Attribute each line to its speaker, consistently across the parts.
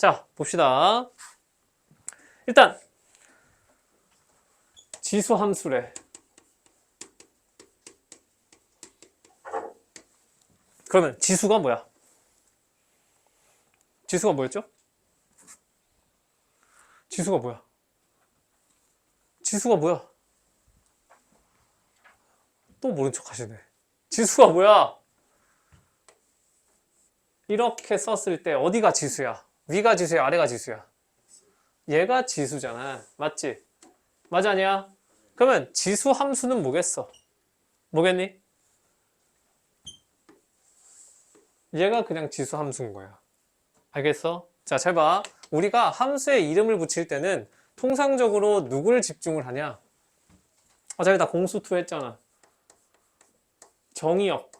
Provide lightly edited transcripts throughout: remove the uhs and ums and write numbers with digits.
Speaker 1: 자, 봅시다. 일단 지수 함수래. 그러면 지수가 뭐야? 지수가 뭐였죠? 지수가 뭐야? 지수가 뭐야? 또 모른 척 하시네. 지수가 뭐야? 이렇게 썼을 때 어디가 지수야? 위가 지수야? 아래가 지수야? 얘가 지수잖아. 맞지? 맞아 아니야? 그러면 지수 함수는 뭐겠어? 뭐겠니? 얘가 그냥 지수 함수인 거야. 알겠어? 자, 잘 봐. 우리가 함수에 이름을 붙일 때는 통상적으로 누구를 집중을 하냐? 어차피 다 공수2 했잖아. 정의역.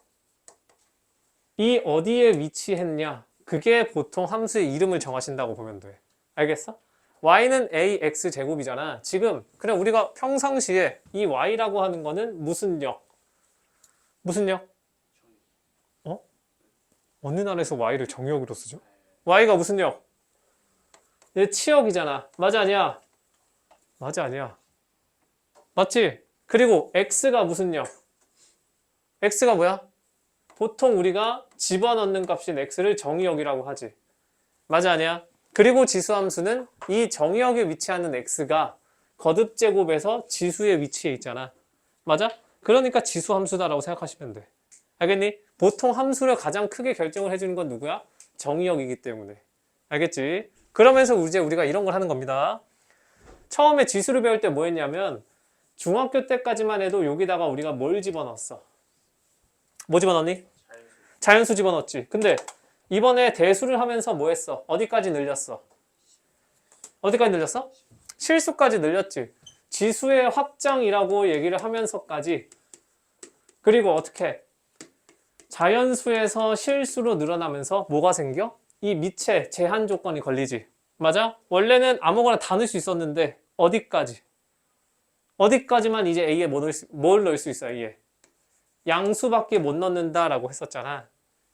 Speaker 1: 이 어디에 위치했냐? 그게 보통 함수의 이름을 정하신다고 보면 돼. 알겠어? y는 ax 제곱이잖아. 지금 그냥 우리가 평상시에 이 y라고 하는 거는 무슨 역? 무슨 역? 어? 어느 나라에서 y를 정의역으로 쓰죠? y가 무슨 역? 얘 치역이잖아. 맞아 아니야? 맞아 아니야? 맞지? 그리고 x가 무슨 역? x가 뭐야? 보통 우리가 집어넣는 값인 x를 정의역이라고 하지. 맞아 아니야? 그리고 지수함수는 이 정의역에 위치하는 x가 거듭제곱에서 지수의 위치에 있잖아. 맞아? 그러니까 지수함수다라고 생각하시면 돼. 알겠니? 보통 함수를 가장 크게 결정을 해주는 건 누구야? 정의역이기 때문에. 알겠지? 그러면서 이제 우리가 이런 걸 하는 겁니다. 처음에 지수를 배울 때 뭐 했냐면 중학교 때까지만 해도 여기다가 우리가 뭘 집어넣었어? 뭐 집어넣니? 자연수 집어넣었지. 근데 이번에 대수를 하면서 뭐 했어? 어디까지 늘렸어? 어디까지 늘렸어? 실수까지 늘렸지. 지수의 확장이라고 얘기를 하면서까지. 그리고 어떻게? 자연수에서 실수로 늘어나면서 뭐가 생겨? 이 밑에 제한 조건이 걸리지. 맞아? 원래는 아무거나 다 넣을 수 있었는데 어디까지? 어디까지만 이제 A에 뭘 넣을 수 있어? A에 양수밖에 못 넣는다라고 했었잖아.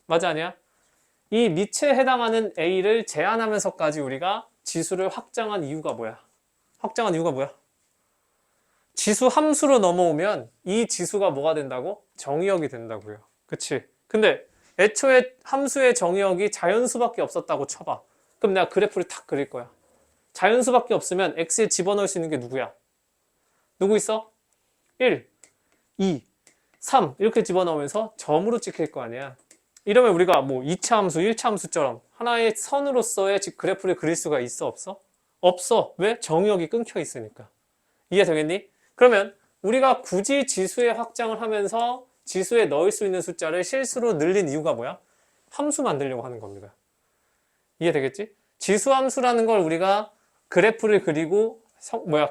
Speaker 1: 맞아 아니야? 이 밑에 해당하는 A를 제한하면서까지 우리가 지수를 확장한 이유가 뭐야? 확장한 이유가 뭐야? 지수 함수로 넘어오면 이 지수가 뭐가 된다고? 정의역이 된다고요. 그치? 근데 애초에 함수의 정의역이 자연수밖에 없었다고 쳐봐. 그럼 내가 그래프를 탁 그릴 거야. 자연수밖에 없으면 x에 집어넣을 수 있는 게 누구야? 누구 있어? 1, 2, 3 이렇게 집어넣으면서 점으로 찍힐 거 아니야. 이러면 우리가 뭐 2차 함수, 1차 함수처럼 하나의 선으로서의 그래프를 그릴 수가 있어? 없어? 없어. 왜? 정의역이 끊겨 있으니까. 이해되겠니? 그러면 우리가 굳이 지수의 확장을 하면서 지수에 넣을 수 있는 숫자를 실수로 늘린 이유가 뭐야? 함수 만들려고 하는 겁니다. 이해되겠지? 지수 함수라는 걸 우리가 그래프를 그리고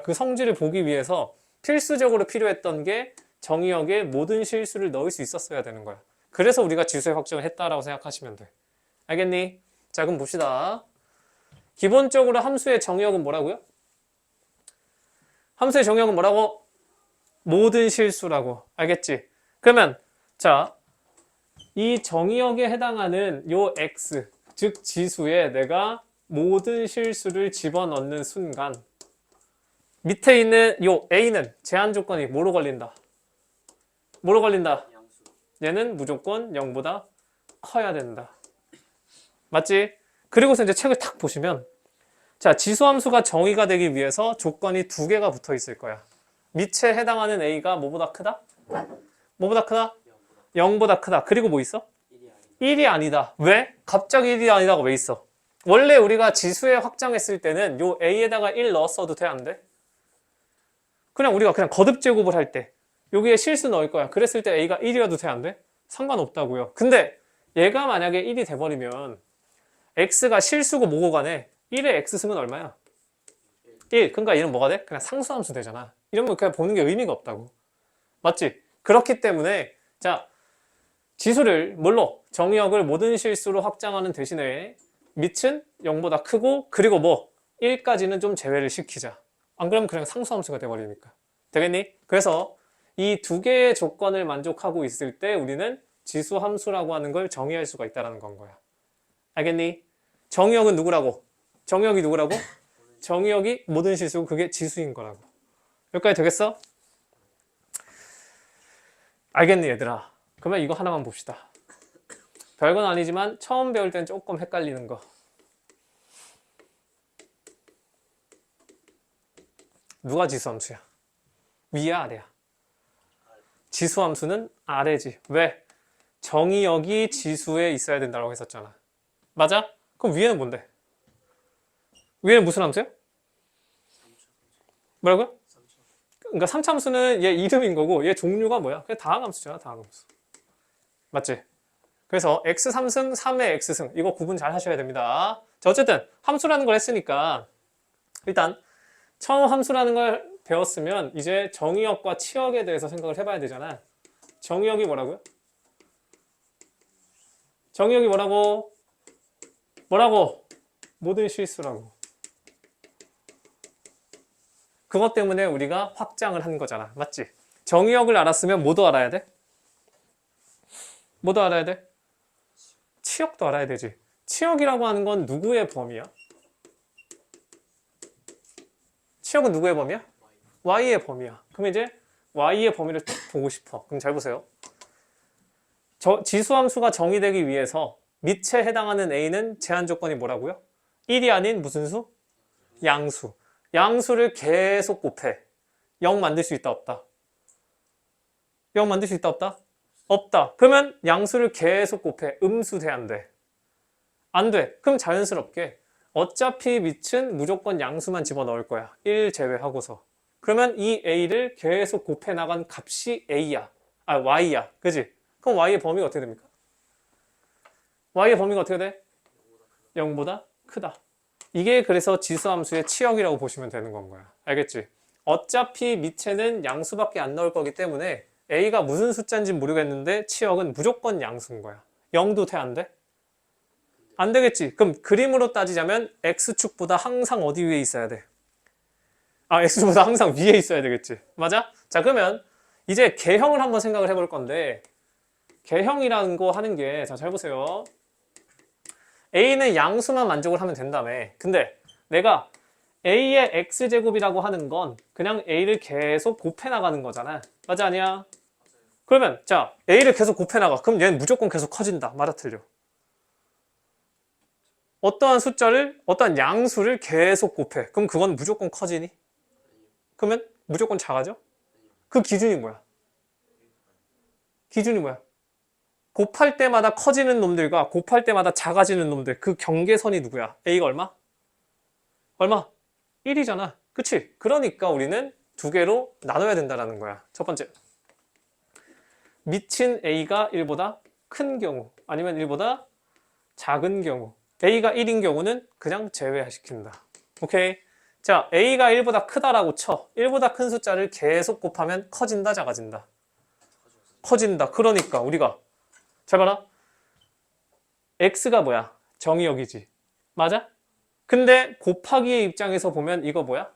Speaker 1: 그 성질을 보기 위해서 필수적으로 필요했던 게 정의역에 모든 실수를 넣을 수 있었어야 되는 거야. 그래서 우리가 지수의 확정을 했다라고 생각하시면 돼. 알겠니? 자, 그럼 봅시다. 기본적으로 함수의 정의역은 뭐라고요? 함수의 정의역은 뭐라고? 모든 실수라고. 알겠지? 그러면 자, 이 정의역에 해당하는 요 x, 즉 지수에 내가 모든 실수를 집어넣는 순간 밑에 있는 요 a는 제한 조건이 뭐로 걸린다? 뭐로 걸린다? 얘는 무조건 0보다 커야 된다. 맞지? 그리고서 이제 책을 탁 보시면 자, 지수함수가 정의가 되기 위해서 조건이 두 개가 붙어 있을 거야. 밑에 해당하는 a가 뭐보다 크다? 뭐보다 크다? 0보다 크다. 그리고 뭐 있어? 1이 아니다. 왜? 갑자기 1이 아니다가 왜 있어? 원래 우리가 지수에 확장했을 때는 요 a에다가 1 넣었어도 돼? 안 돼? 그냥 우리가 그냥 거듭 제곱을 할 때 여기에 실수 넣을 거야. 그랬을 때 a가 1이라도 돼? 안 돼? 상관없다고요. 근데 얘가 만약에 1이 돼버리면 x가 실수고 뭐고 간에 1의 x승은 얼마야? 1. 그러니까 얘는 뭐가 돼? 그냥 상수함수 되잖아. 이러면 그냥 보는 게 의미가 없다고. 맞지? 그렇기 때문에 자, 지수를 뭘로? 정의역을 모든 실수로 확장하는 대신에 밑은 0보다 크고 그리고 뭐 1까지는 좀 제외를 시키자. 안 그러면 그냥 상수함수가 돼버리니까. 되겠니? 그래서 이 두 개의 조건을 만족하고 있을 때 우리는 지수함수라고 하는 걸 정의할 수가 있다는 건 거야. 알겠니? 정의역은 누구라고? 정의역이 누구라고? 정의역이 모든 실수고 그게 지수인 거라고. 여기까지 되겠어? 알겠니 얘들아? 그러면 이거 하나만 봅시다. 별건 아니지만 처음 배울 땐 조금 헷갈리는 거. 누가 지수함수야? 위야 아래야? 지수함수는 아래지. 왜? 정의역이 지수에 있어야 된다고 했었잖아. 맞아? 그럼 위에는 뭔데? 위에는 무슨 함수야? 뭐라고요? 그러니까 3참수는 얘 이름인 거고 얘 종류가 뭐야? 그냥 다항함수잖아. 다항함수. 맞지? 그래서 x3승 3의 x승 이거 구분 잘 하셔야 됩니다. 자, 어쨌든 함수라는 걸 했으니까 일단 처음 함수라는 걸 배웠으면 이제 정의역과 치역에 대해서 생각을 해봐야 되잖아. 정의역이 뭐라고요? 정의역이 뭐라고? 뭐라고? 모든 실수라고. 그것 때문에 우리가 확장을 한 거잖아. 맞지? 정의역을 알았으면 뭐도 알아야 돼? 뭐도 알아야 돼? 치역도 알아야 되지. 치역이라고 하는 건 누구의 범위야? 치역은 누구의 범위야? y의 범위야. 그럼 이제 y의 범위를 딱 보고 싶어. 그럼 잘 보세요. 지수함수가 정의되기 위해서 밑에 해당하는 a는 제한 조건이 뭐라고요? 1이 아닌 무슨 수? 양수. 양수를 계속 곱해. 0 만들 수 있다 없다? 0 만들 수 있다 없다? 없다. 그러면 양수를 계속 곱해. 음수 돼 안 돼? 안 돼. 그럼 자연스럽게 어차피 밑은 무조건 양수만 집어넣을 거야. 1 제외하고서. 그러면 이 a를 계속 곱해 나간 값이 a야. 아, y야. 그지? 그럼 y의 범위가 어떻게 됩니까? y의 범위가 어떻게 돼? 0보다 크다. 이게 그래서 지수함수의 치역이라고 보시면 되는 건 거야. 알겠지? 어차피 밑에는 양수밖에 안 나올 거기 때문에 a가 무슨 숫자인지 모르겠는데 치역은 무조건 양수인 거야. 0도 돼 안 돼? 안 되겠지. 그럼 그림으로 따지자면 x축보다 항상 어디 위에 있어야 돼? 아, x축보다 항상 위에 있어야 되겠지. 맞아? 자, 그러면 이제 개형을 한번 생각을 해볼 건데 개형이라는 거 하는 게, 자, 잘 보세요. a는 양수만 만족을 하면 된다며. 근데 내가 a의 x제곱이라고 하는 건 그냥 a를 계속 곱해 나가는 거잖아. 맞아, 아니야? 그러면 자, a를 계속 곱해 나가. 그럼 얘는 무조건 계속 커진다. 맞아, 틀려? 어떠한 숫자를, 어떠한 양수를 계속 곱해. 그럼 그건 무조건 커지니? 그러면 무조건 작아져? 그 기준이 뭐야? 기준이 뭐야? 곱할 때마다 커지는 놈들과 곱할 때마다 작아지는 놈들, 그 경계선이 누구야? a가 얼마? 얼마? 1이잖아. 그치? 그러니까 우리는 두 개로 나눠야 된다는 거야. 첫 번째, 미친 a가 1보다 큰 경우 아니면 1보다 작은 경우, a가 1인 경우는 그냥 제외시킨다. 오케이? 자, a가 1보다 크다라고 쳐. 1보다 큰 숫자를 계속 곱하면 커진다, 작아진다? 커진다. 그러니까 우리가 잘 봐라. x가 뭐야? 정의역이지. 맞아? 근데 곱하기의 입장에서 보면 이거 뭐야?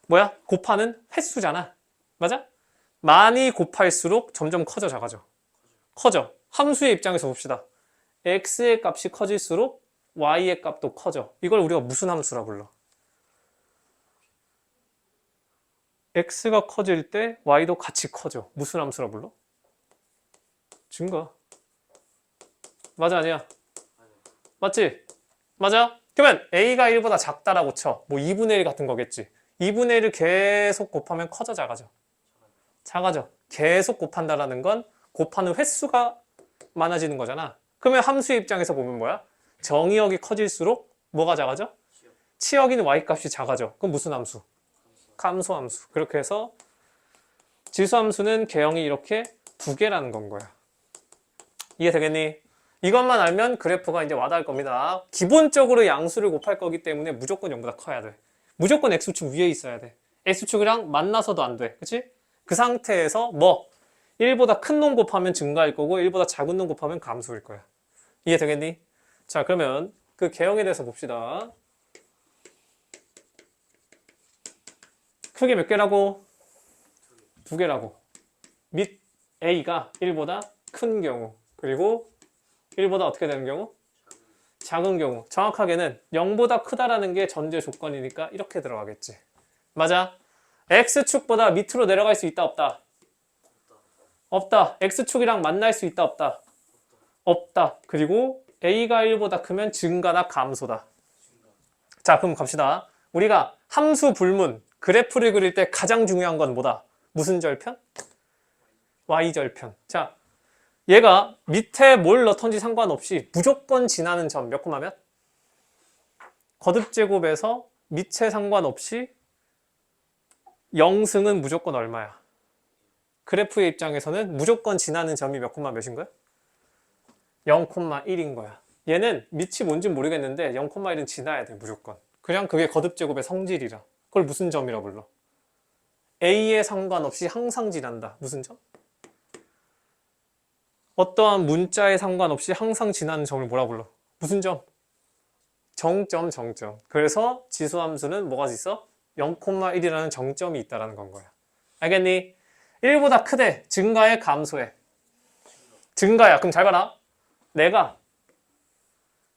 Speaker 1: 뭐야? 곱하는 횟수잖아. 맞아? 많이 곱할수록 점점 커져, 작아져? 커져. 함수의 입장에서 봅시다. x의 값이 커질수록 y의 값도 커져. 이걸 우리가 무슨 함수라 불러? x가 커질 때 y도 같이 커져. 무슨 함수라 불러? 증가. 맞아, 아니야? 맞지? 맞아? 그러면 a가 1보다 작다라고 쳐. 뭐 2분의 1 같은 거겠지. 2분의 1을 계속 곱하면 커져, 작아져? 작아져. 계속 곱한다라는 건 곱하는 횟수가 많아지는 거잖아. 그러면 함수의 입장에서 보면 뭐야? 정의역이 커질수록 뭐가 작아져? 치역인 y값이 작아져. 그럼 무슨 함수? 감소함수. 그렇게 해서 지수함수는 개형이 이렇게 두 개라는 건 거야. 이해되겠니? 이것만 알면 그래프가 이제 와닿을 겁니다. 기본적으로 양수를 곱할 거기 때문에 무조건 0보다 커야 돼. 무조건 x축 위에 있어야 돼. x축이랑 만나서도 안 돼. 그치? 그 상태에서 뭐 1보다 큰 놈 곱하면 증가일 거고 1보다 작은 놈 곱하면 감소일 거야. 이해되겠니? 자, 그러면 그 개형에 대해서 봅시다. 크게 몇 개라고? 두 개라고. 밑 a가 1보다 큰 경우, 그리고 1보다 어떻게 되는 경우? 작은 경우. 정확하게는 0보다 크다라는 게 전제 조건이니까 이렇게 들어가겠지. 맞아. X축보다 밑으로 내려갈 수 있다, 없다? 없다. X축이랑 만날 수 있다, 없다? 없다. 그리고 A가 1보다 크면 증가다, 감소다. 자, 그럼 갑시다. 우리가 함수 불문, 그래프를 그릴 때 가장 중요한 건 뭐다? 무슨 절편? Y절편. 자, 얘가 밑에 뭘 넣던지 상관없이 무조건 지나는 점 몇 콤마면? 거듭제곱에서 밑에 상관없이 0승은 무조건 얼마야? 그래프의 입장에서는 무조건 지나는 점이 몇 콤마 몇인 거야? 0,1인 거야. 얘는 밑이 뭔지 모르겠는데 0,1은 지나야 돼, 무조건. 그냥 그게 거듭제곱의 성질이라. 그걸 무슨 점이라 불러? A에 상관없이 항상 지난다. 무슨 점? 어떠한 문자에 상관없이 항상 지나는 점을 뭐라 불러? 무슨 점? 정점, 정점. 그래서 지수함수는 뭐가 있어? 0,1이라는 정점이 있다는 건 거야. 알겠니? 1보다 크대. 증가해, 감소해? 증가야. 그럼 잘 봐라. 내가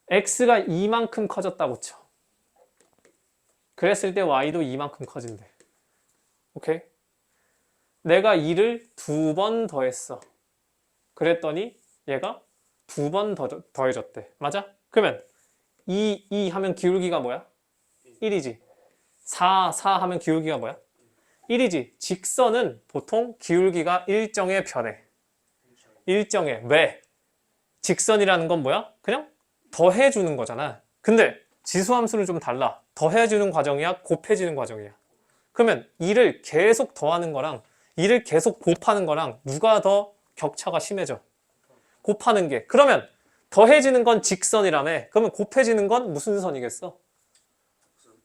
Speaker 1: x가 이만큼 커졌다고 쳐. 그랬을 때 y도 이만큼 커진대. 오케이? 내가 2를 2번 더했어. 그랬더니 얘가 2번 더해졌대. 맞아? 그러면 2 하면 기울기가 뭐야? 1이지. 4 하면 기울기가 뭐야? 1이지. 직선은 보통 기울기가 일정에 변해. 일정에. 왜? 직선이라는 건 뭐야? 그냥 더해주는 거잖아. 근데 지수함수는 좀 달라. 더해주는 과정이야? 곱해지는 과정이야? 그러면 2를 계속 더하는 거랑 2를 계속 곱하는 거랑 누가 더 격차가 심해져? 곱하는 게. 그러면 더해지는 건 직선이라며. 그러면 곱해지는 건 무슨 선이겠어?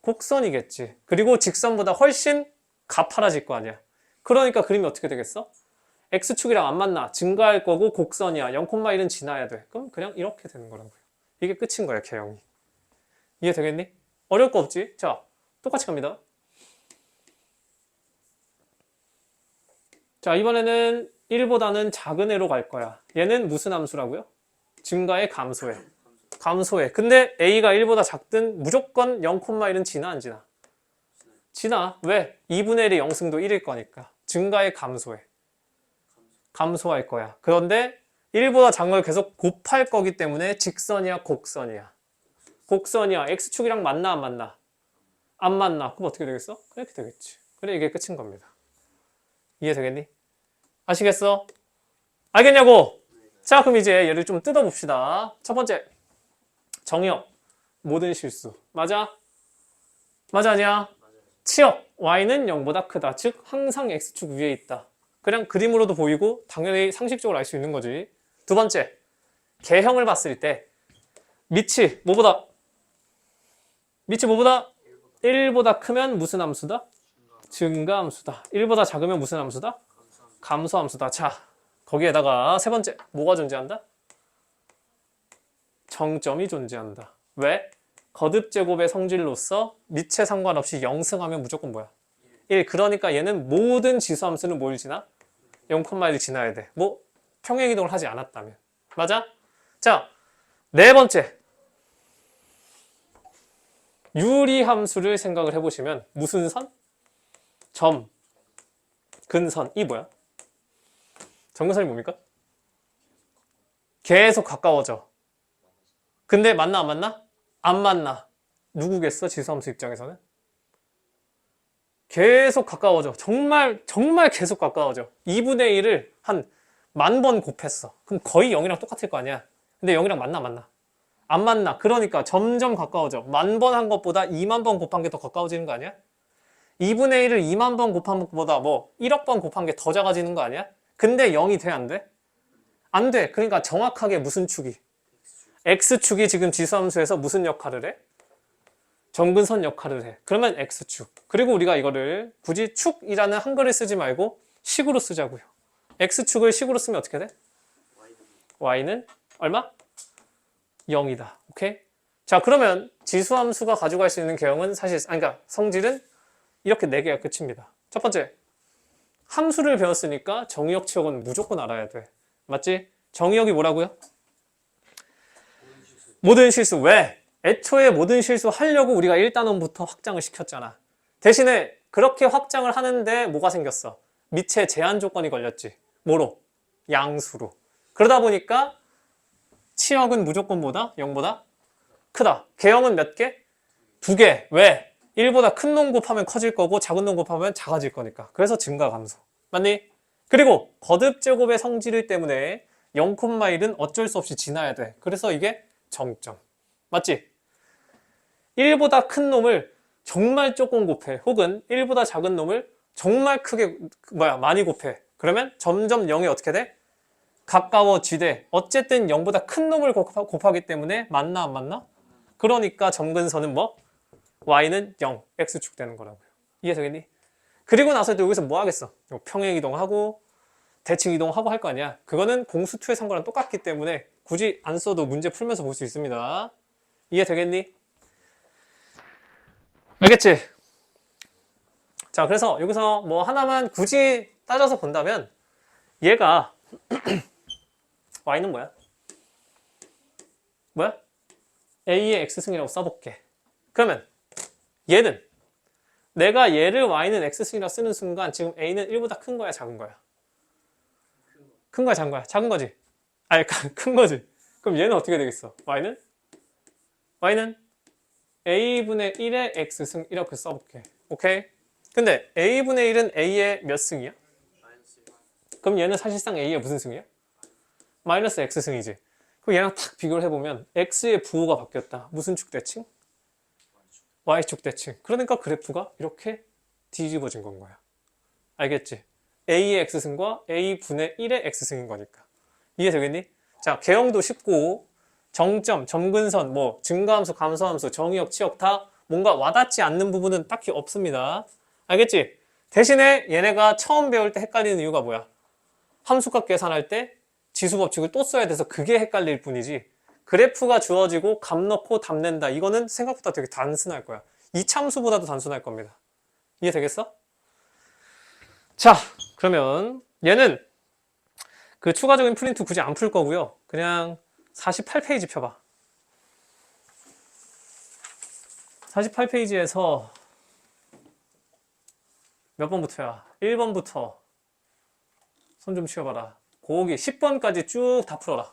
Speaker 1: 곡선이겠지. 그리고 직선보다 훨씬 가파라질 거 아니야. 그러니까 그림이 어떻게 되겠어? X축이랑 안 만나. 증가할 거고 곡선이야. 0,1은 지나야 돼. 그럼 그냥 이렇게 되는 거라고요. 이게 끝인 거야, 개형이. 이해되겠니? 어려울 거 없지? 자, 똑같이 갑니다. 자, 이번에는 1보다는 작은 애로 갈 거야. 얘는 무슨 함수라고요? 증가해, 감소해? 감소해. 근데 A가 1보다 작든 무조건 0,1은 지나, 안 지나? 지나. 왜? 2분의 1이 0승도 1일 거니까. 증가해, 감소해? 감소할 거야. 그런데 1보다 작은 걸 계속 곱할 거기 때문에 직선이야, 곡선이야? 곡선이야. X축이랑 만나, 안 만나? 안 만나. 그럼 어떻게 되겠어? 이렇게 되겠지. 그래, 이게 끝인 겁니다. 이해되겠니? 아시겠어? 알겠냐고? 자, 그럼 이제 얘를 좀 뜯어봅시다. 첫 번째, 정의역, 모든 실수. 맞아? 맞아, 아니야? 치역, y는 0보다 크다. 즉, 항상 x축 위에 있다. 그냥 그림으로도 보이고 당연히 상식적으로 알 수 있는 거지. 두 번째, 개형을 봤을 때 밑이 뭐보다? 1보다 크면 무슨 함수다? 증가함수다. 1보다 작으면 무슨 함수다? 감소함수다. 자, 거기에다가 세 번째, 뭐가 존재한다? 정점이 존재한다. 왜? 거듭제곱의 성질로서 밑에 상관없이 0승하면 무조건 뭐야? 1. 그러니까 얘는 모든 지수함수는 뭘 지나? 0,1을 지나야 돼. 뭐 평행이동을 하지 않았다면. 맞아? 자, 네 번째. 유리함수를 생각을 해보시면 무슨 선? 점, 근선. 이 뭐야? 점근선이 뭡니까? 계속 가까워져. 근데 만나, 안 만나? 안 만나. 누구겠어? 지수함수 입장에서는? 계속 가까워져. 정말 계속 가까워져. 2분의 1을 한 10,000번 곱했어. 그럼 거의 0이랑 똑같을 거 아니야. 근데 0이랑 만나? 안 만나. 그러니까 점점 가까워져. 10,000번 한 것보다 20,000번 곱한 게 더 가까워지는 거 아니야? 2분의 1을 20,000번 곱한 것보다 뭐 1억 번 곱한 게 더 작아지는 거 아니야? 근데 0이 돼, 안 돼? 안 돼. 그러니까 정확하게 무슨 축이? X축이 지금 지수함수에서 무슨 역할을 해? 점근선 역할을 해. 그러면 X축. 그리고 우리가 이거를 굳이 축이라는 한글을 쓰지 말고 식으로 쓰자고요. X축을 식으로 쓰면 어떻게 돼? Y는 얼마? 0이다. 오케이? 자, 그러면 지수함수가 가져갈 수 있는 개형은 사실, 그러니까 성질은 이렇게 4개가 끝입니다. 첫 번째, 함수를 배웠으니까 정의역, 치역은 무조건 알아야 돼. 맞지? 정의역이 뭐라고요? 모든 실수. 왜? 애초에 모든 실수 하려고 우리가 1단원부터 확장을 시켰잖아. 대신에 그렇게 확장을 하는데 뭐가 생겼어? 미체 제한 조건이 걸렸지. 뭐로? 양수로. 그러다 보니까 치역은 무조건 뭐다? 0보다 크다. 개형은 몇 개? 2개. 왜? 1보다 큰 놈 곱하면 커질 거고 작은 놈 곱하면 작아질 거니까. 그래서 증가 감소. 맞니? 그리고 거듭 제곱의 성질 때문에 0,1은 어쩔 수 없이 지나야 돼. 그래서 이게 정점. 맞지? 1보다 큰 놈을 정말 조금 곱해. 혹은 1보다 작은 놈을 정말 크게 많이 곱해. 그러면 점점 0이 어떻게 돼? 가까워지되 어쨌든 0보다 큰 놈을 곱하기 때문에 맞나 안 맞나? 그러니까 점근선은 뭐? y는 0, x축 되는 거라고요. 이해되겠니? 그리고 나서 여기서 뭐 하겠어? 평행 이동하고 대칭 이동하고 할 거 아니야. 그거는 공수2에 산 거랑 똑같기 때문에 굳이 안 써도 문제 풀면서 볼 수 있습니다. 이해되겠니? 알겠지? 자, 그래서 여기서 뭐 하나만 굳이 따져서 본다면 얘가 y는 뭐야? 뭐야? a의 x승이라고 써볼게. 그러면 얘는 내가 얘를 y는 x승이라고 쓰는 순간 지금 a는 1보다 큰 거야, 작은 거야? 큰 거야, 작은 거야? 작은 거지? 아니, 큰 거지. 그럼 얘는 어떻게 되겠어? y는 a분의 1의 x승 이렇게 써볼게. 오케이? 근데 a분의 1은 a의 몇 승이야? 그럼 얘는 사실상 a의 무슨 승이야? 마이너스 x승이지. 그럼 얘랑 탁 비교를 해보면 x의 부호가 바뀌었다. 무슨 축 대칭? y축 대칭. 그러니까 그래프가 이렇게 뒤집어진 건 거야. 알겠지? a의 x승과 a분의 1의 x승인 거니까. 이해되겠니? 자, 개형도 쉽고 정점, 점근선, 뭐 증가함수, 감소함수, 정의역, 치역 다 뭔가 와닿지 않는 부분은 딱히 없습니다. 알겠지? 대신에 얘네가 처음 배울 때 헷갈리는 이유가 뭐야? 함수값 계산할 때 지수법칙을 또 써야 돼서 그게 헷갈릴 뿐이지, 그래프가 주어지고 값 넣고 답 낸다, 이거는 생각보다 되게 단순할 거야. 이참수보다도 단순할 겁니다. 이해되겠어? 자, 그러면 얘는 그 추가적인 프린트 굳이 안 풀 거고요. 그냥 48페이지 펴봐. 48페이지에서 몇 번부터야? 1번부터 손 좀 치워봐라. 곱하기 10번까지 쭉 다 풀어라.